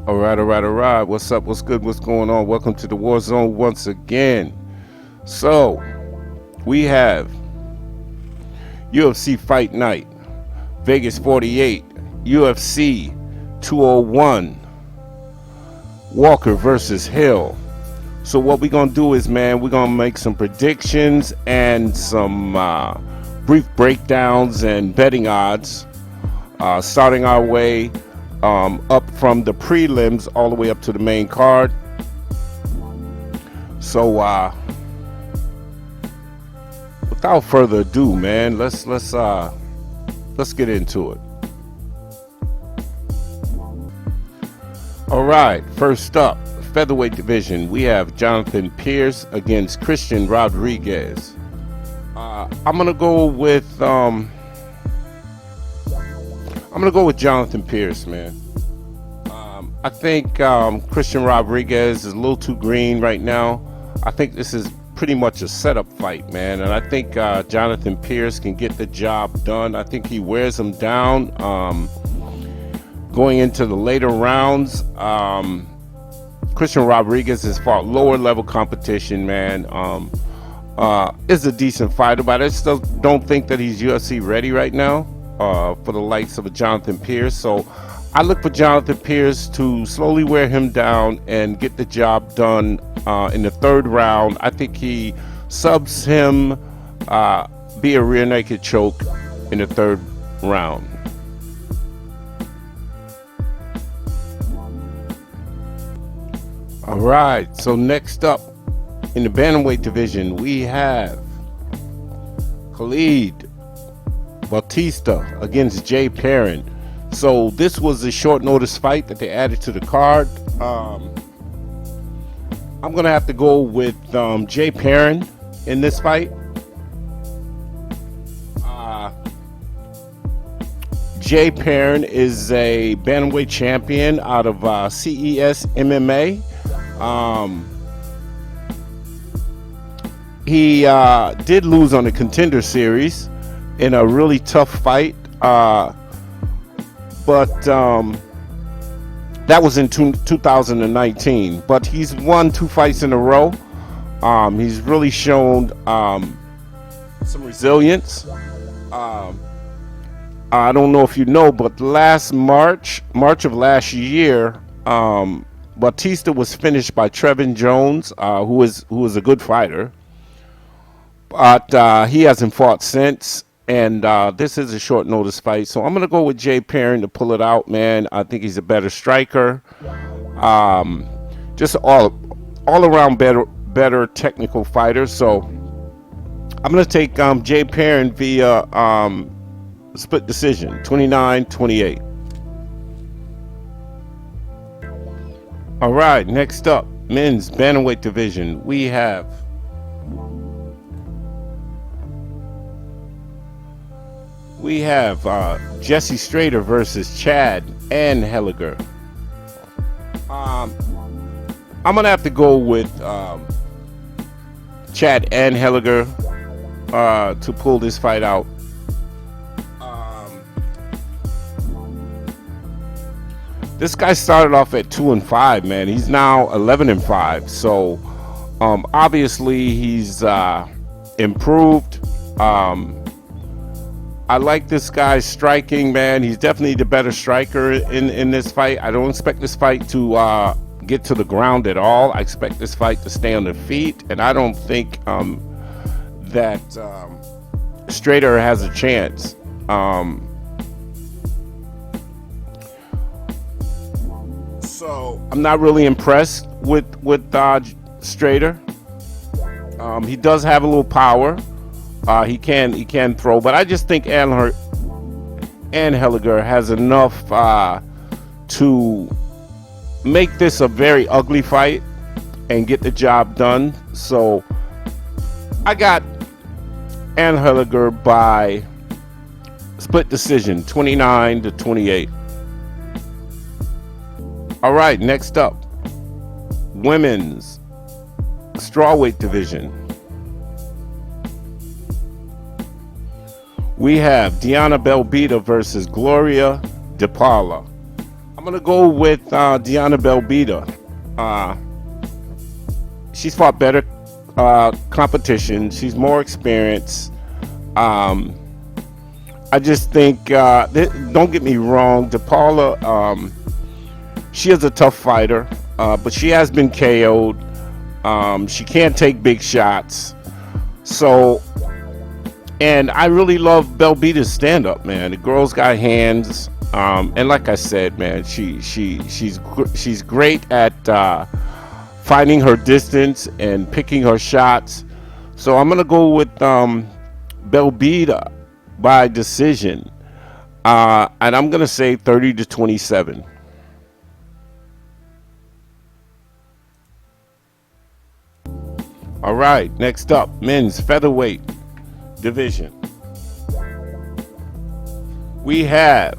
All right, all right, all right. What's up? What's good? What's going on? Welcome to the War Zone once again. So, we have UFC Fight Night, Vegas 48, UFC 201, Walker versus Hill. So what we're going to do is, man, we're going to make some predictions and some brief breakdowns and betting odds, starting our way up from the prelims all the way up to the main card. So without further ado, man, let's get into it. All right, first up, featherweight division, we have Jonathan Pearce against Christian Rodriguez. I'm gonna go with Jonathan Pearce, man. I think Christian Rodriguez is a little too green right now. I think this is pretty much a setup fight, man, and I think Jonathan Pearce can get the job done. I think he wears him down going into the later rounds. Christian Rodriguez has fought lower level competition, man. Is a decent fighter, but I just don't think that he's UFC ready right now for the likes of a Jonathan Pearce. So I look for Jonathan Pearce to slowly wear him down and get the job done in the third round. I think he subs him via rear naked choke in the third round. All right, so next up in the bantamweight division, we have Khalid, Bautista against Jay Perrin. So this was a short notice fight that they added to the card. I'm gonna have to go with Jay Perrin in this fight. Jay Perrin is a bantamweight champion out of CES MMA. He did lose on the Contender Series in a really tough fight, but that was in 2019. But he's won 2 fights in a row. He's really shown some resilience. I don't know if you know, but last March of last year, Bautista was finished by Trevin Jones, who is a good fighter, but he hasn't fought since. And this is a short notice fight, so I'm gonna go with Jay Perrin to pull it out, man. I think he's a better striker, just all around better technical fighter. So I'm gonna take Jay Perrin via split decision, 29-28. All right, next up, men's bantamweight division, we have Jesse Strader versus Chad Anheliger. I'm gonna have to go with Chad Anheliger to pull this fight out. This guy started off at 2-5, man. He's now 11-5. So obviously he's improved. I like this guy's striking, man. He's definitely the better striker in this fight. I don't expect this fight to get to the ground at all. I expect this fight to stay on the feet, and I don't think that Strader has a chance. So I'm not really impressed with Strader. He does have a little power. He can throw, but I just think Anheliger has enough to make this a very ugly fight and get the job done. So I got Anheliger by split decision, 29-28. All right, next up, women's strawweight division. We have Belbita versus Gloria de Paula. I'm I'm gonna go with Deanna Belbita. She's fought better competition. She's more experienced. I just think, don't get me wrong, Paula, she is a tough fighter, but she has been KO'd. She can't take big shots. So, and I really love Belbita's stand-up, man. The girl's got hands, and like I said, man, she's great at finding her distance and picking her shots. So I'm gonna go with Belbita by decision, and I'm gonna say 30-27. All right, next up, men's featherweight division. We have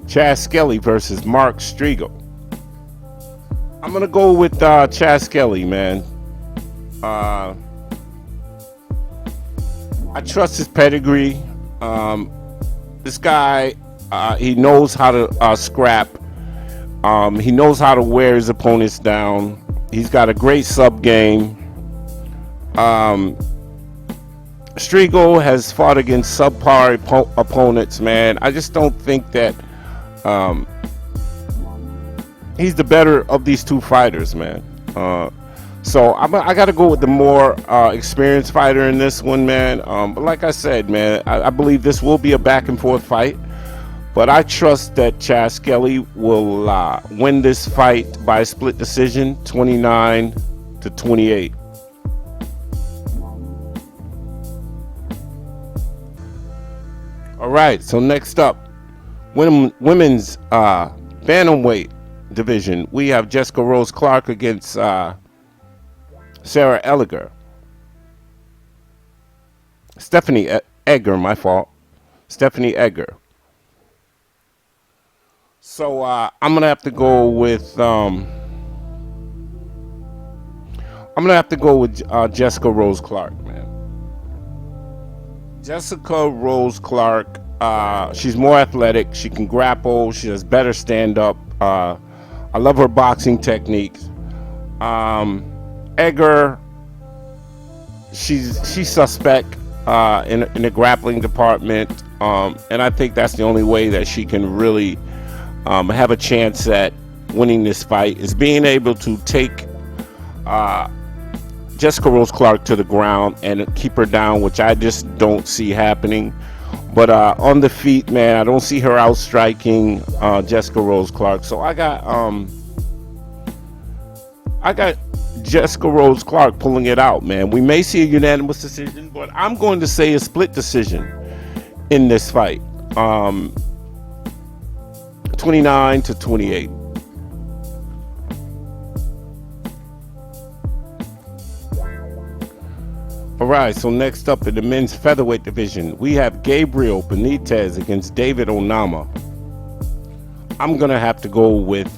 Chad Skelly versus Mark Striegl. I'm gonna go with Chad Skelly, man. I trust his pedigree. This guy, he knows how to scrap. He knows how to wear his opponents down. He's got a great sub game. Striegl has fought against subpar opponents, man. I just don't think that he's the better of these two fighters, man. So I got to go with the more experienced fighter in this one, man. But like I said, man, I believe this will be a back and forth fight. But I trust that Chad Skelly will win this fight by a split decision, 29-28. All right, so next up, women's bantamweight division. We have Jessica Rose Clark against Sarah Anheliger. Stephanie Egger, my fault. Stephanie Egger. So I'm gonna have to go with Jessica Rose Clark, man. Jessica Rose Clark, she's more athletic. She can grapple. She has better stand-up. I love her boxing techniques. Egger, she's suspect in the grappling department, and I think that's the only way that she can really have a chance at winning this fight, is being able to take Jessica Rose Clark to the ground and keep her down, which I just don't see happening. But on the feet, man, I don't see her outstriking Jessica Rose Clark. So I got Jessica Rose Clark pulling it out, man. We may see a unanimous decision, but I'm going to say a split decision in this fight. 29-28. All right, so next up in the men's featherweight division, we have Gabriel Benitez against David Onama. I'm going to have to go with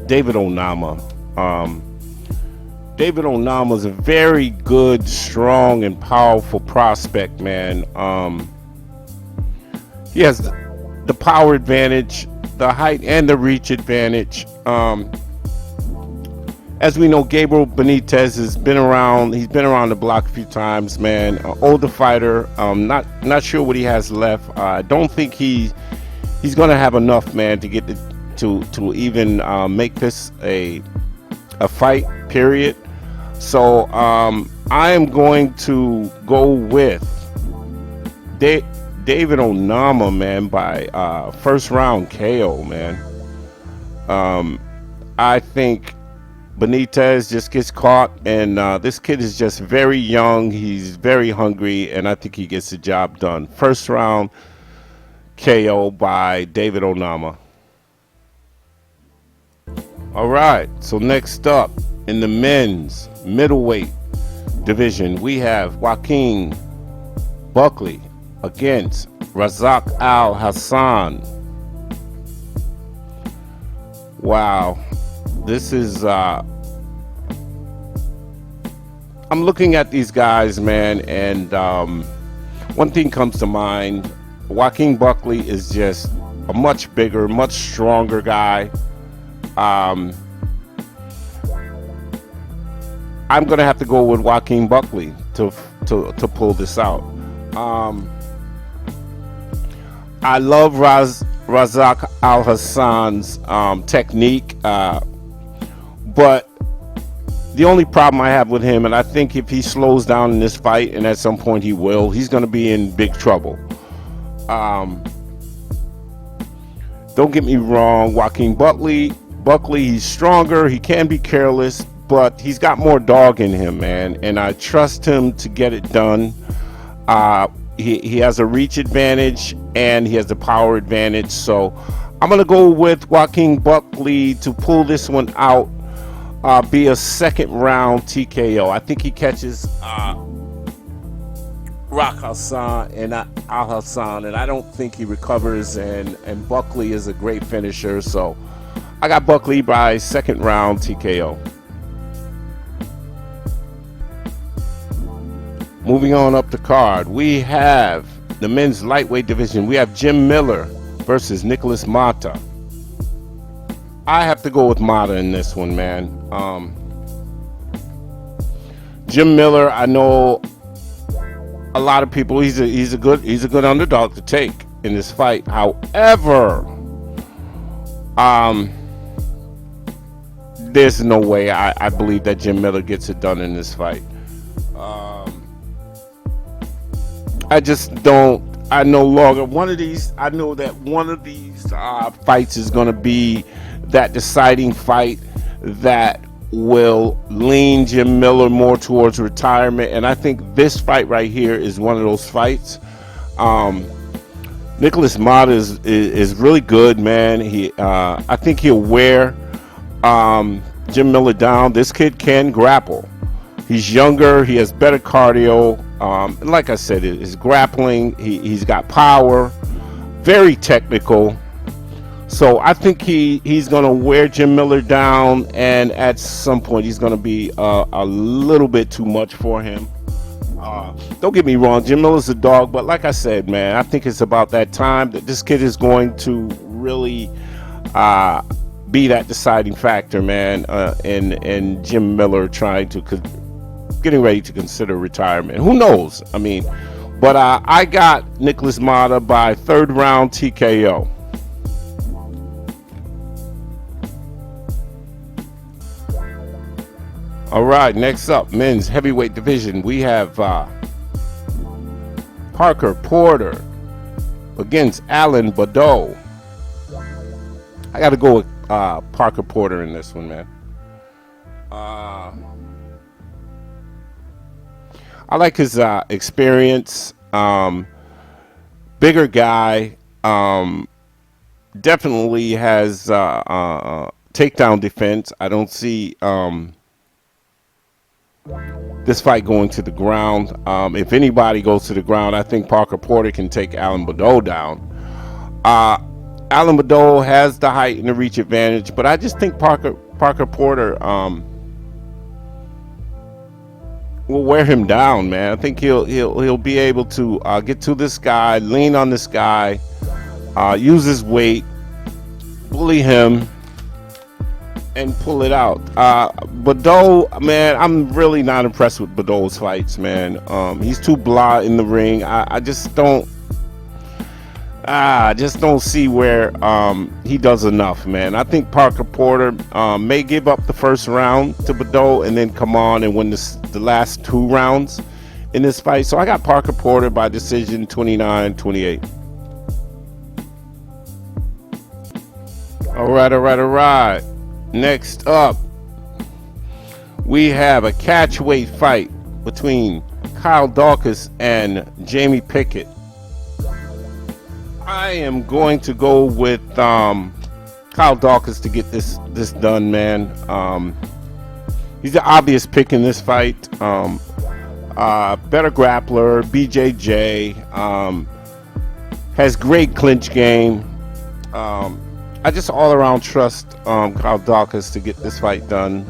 David Onama. David Onama is a very good, strong, and powerful prospect, man. He has the power advantage, the height and the reach advantage. As we know, Gabriel Benitez has been around. He's been around the block a few times, man. Older fighter. Not sure what he has left. I don't think he's going to have enough, man, to get to even make this a fight. Period. So I am going to go with David Onama, man, by first round KO, man. I think Benitez just gets caught, and this kid is just very young. He's very hungry, and I think he gets the job done. First round KO by David Onama. All right, so next up in the men's middleweight division, we have Joaquin Buckley against Razak Alhassan. Wow. This is I'm looking at these guys, man, and one thing comes to mind. Joaquin Buckley is just a much bigger, much stronger guy. I'm gonna have to go with Joaquin Buckley to pull this out. I love Razak Alhassan's technique, but the only problem I have with him, and I think if he slows down in this fight, and at some point he will, he's going to be in big trouble. Don't get me wrong, Joaquin Buckley, he's stronger, he can be careless, but he's got more dog in him, man, and I trust him to get it done. He has a reach advantage and he has a power advantage, so I'm going to go with Joaquin Buckley to pull this one out, be a second round TKO. I think he catches Alhassan and I don't think he recovers, and Buckley is a great finisher, so I got Buckley by second round TKO. Moving on up the card, we have the men's lightweight division. We have Jim Miller versus Nikolas Motta. I have to go with Motta in this one, man. Jim Miller, I know a lot of people. He's a good underdog to take in this fight. However, there's no way I believe that Jim Miller gets it done in this fight. I just don't. I no longer. I know that one of these fights is going to be that deciding fight that will lean Jim Miller more towards retirement, and I think this fight right here is one of those fights. Nikolas Motta is really good, man. I think he'll wear Jim Miller down. This kid can grapple. He's younger. He has better cardio. Like I said, his grappling. He's got power. Very technical. So I think he's going to wear Jim Miller down, and at some point he's going to be a little bit too much for him. Don't get me wrong, Jim Miller's a dog, but like I said, man, I think it's about that time that this kid is going to really be that deciding factor, man, in Jim Miller getting ready to consider retirement. Who knows? I mean, but I got Nikolas Motta by third round TKO. All right, next up, men's heavyweight division. We have Parker Porter against Alan Badout. I got to go with Parker Porter in this one, man. I like his experience. Bigger guy. Definitely has takedown defense. I don't see this fight going to the ground. If anybody goes to the ground, I think Parker Porter can take Alan Badout down. Alan Badout has the height and the reach advantage, but I just think Parker Porter will wear him down, man. I think he'll be able to get to this guy, lean on this guy, use his weight, bully him, and pull it out. Badout, man, I'm really not impressed with Badout's fights, man. He's too blah in the ring. I just don't see where he does enough, man. I think Parker Porter may give up the first round to Badout and then come on and win the last two rounds in this fight. So I got Parker Porter by decision 29-28. All right. Next up, we have a catchweight fight between Daukaus and Jamie Pickett. I am going to go with Daukaus to get this done, man. He's the obvious pick in this fight. Better grappler, BJJ, has great clinch game. I just all around trust Daukaus to get this fight done.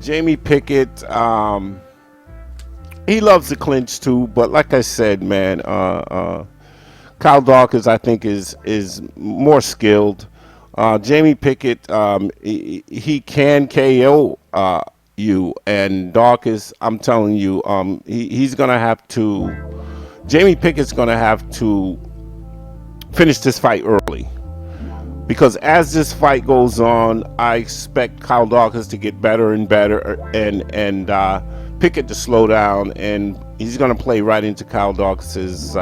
Jamie Pickett, he loves the clinch too, but like I said, man, Kyle Daukaus, I think, is more skilled. Jamie Pickett, he can KO you, and Daukaus, I'm telling you, he's gonna have to. Jamie Pickett's gonna have to finish this fight early, because as this fight goes on, I expect Kyle Daukaus to get better and better, and Pickett to slow down, and he's going to play right into Kyle Daukaus's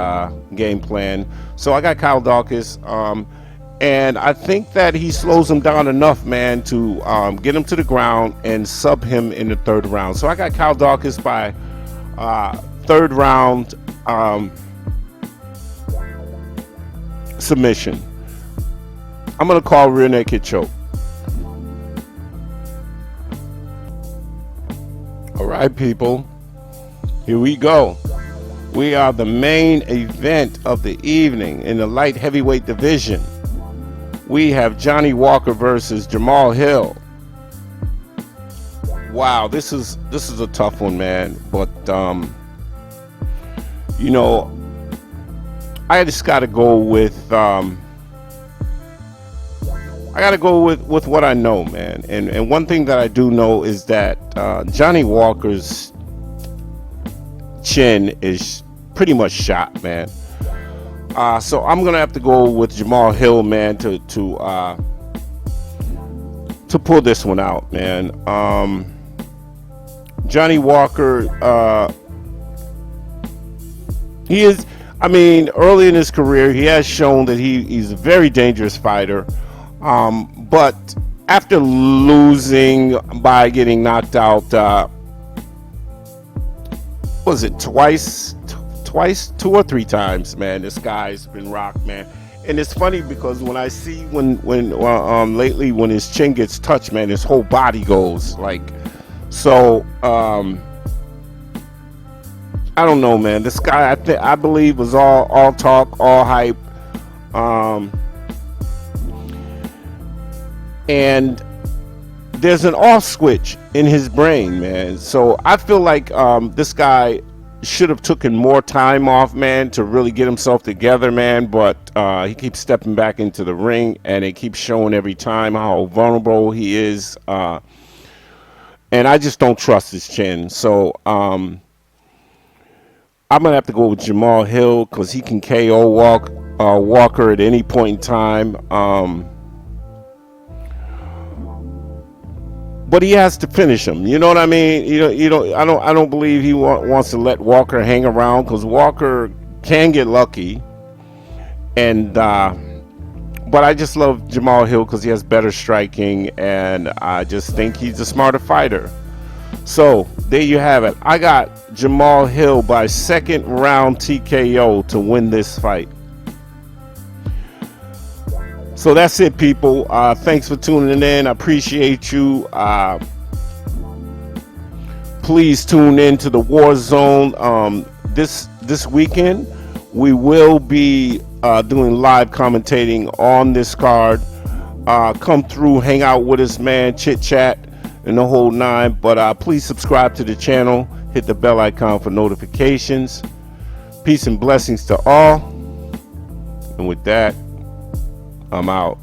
game plan. So I got Kyle Daukaus, and I think that he slows him down enough, man, to get him to the ground and sub him in the third round. So I got Kyle Daukaus by third round submission. I'm going to call rear naked choke. All right, people. Here we go. We are the main event of the evening in the light heavyweight division. We have Johnny Walker versus Jamahal Hill. Wow, this is a tough one, man. But you know, I just got to go with with what I know, man. And one thing that I do know is that Johnny Walker's chin is pretty much shot, man. So I'm gonna have to go with Jamahal Hill, man, to pull this one out, man. Johnny Walker, he is. I mean, early in his career, he has shown that he's a very dangerous fighter. But after losing by getting knocked out, was it twice, 2 or 3 times, man? This guy's been rocked, man. And it's funny because when I see lately when his chin gets touched, man, his whole body goes like. So I don't know, man. This guy, I believe, was all talk, all hype. And there's an off switch in his brain, man. So I feel like this guy should have taken more time off, man, to really get himself together, man. But he keeps stepping back into the ring, and it keeps showing every time how vulnerable he is. And I just don't trust his chin. So I'm gonna have to go with Jamahal Hill because he can KO Walker at any point in time. But he has to finish him. You know what I mean? I don't believe he wants to let Walker hang around, because Walker can get lucky. And but I just love Jamahal Hill because he has better striking, and I just think he's a smarter fighter. So there you have it. I got Jamahal Hill by second round TKO to win this fight. So that's it, people. Thanks for tuning in. I appreciate you. Please tune in to the War Zone. This weekend, we will be doing live commentating on this card. Come through, hang out with us, man. Chit chat and the whole 9. But please subscribe to the channel. Hit the bell icon for notifications. Peace and blessings to all. And with that, I'm out.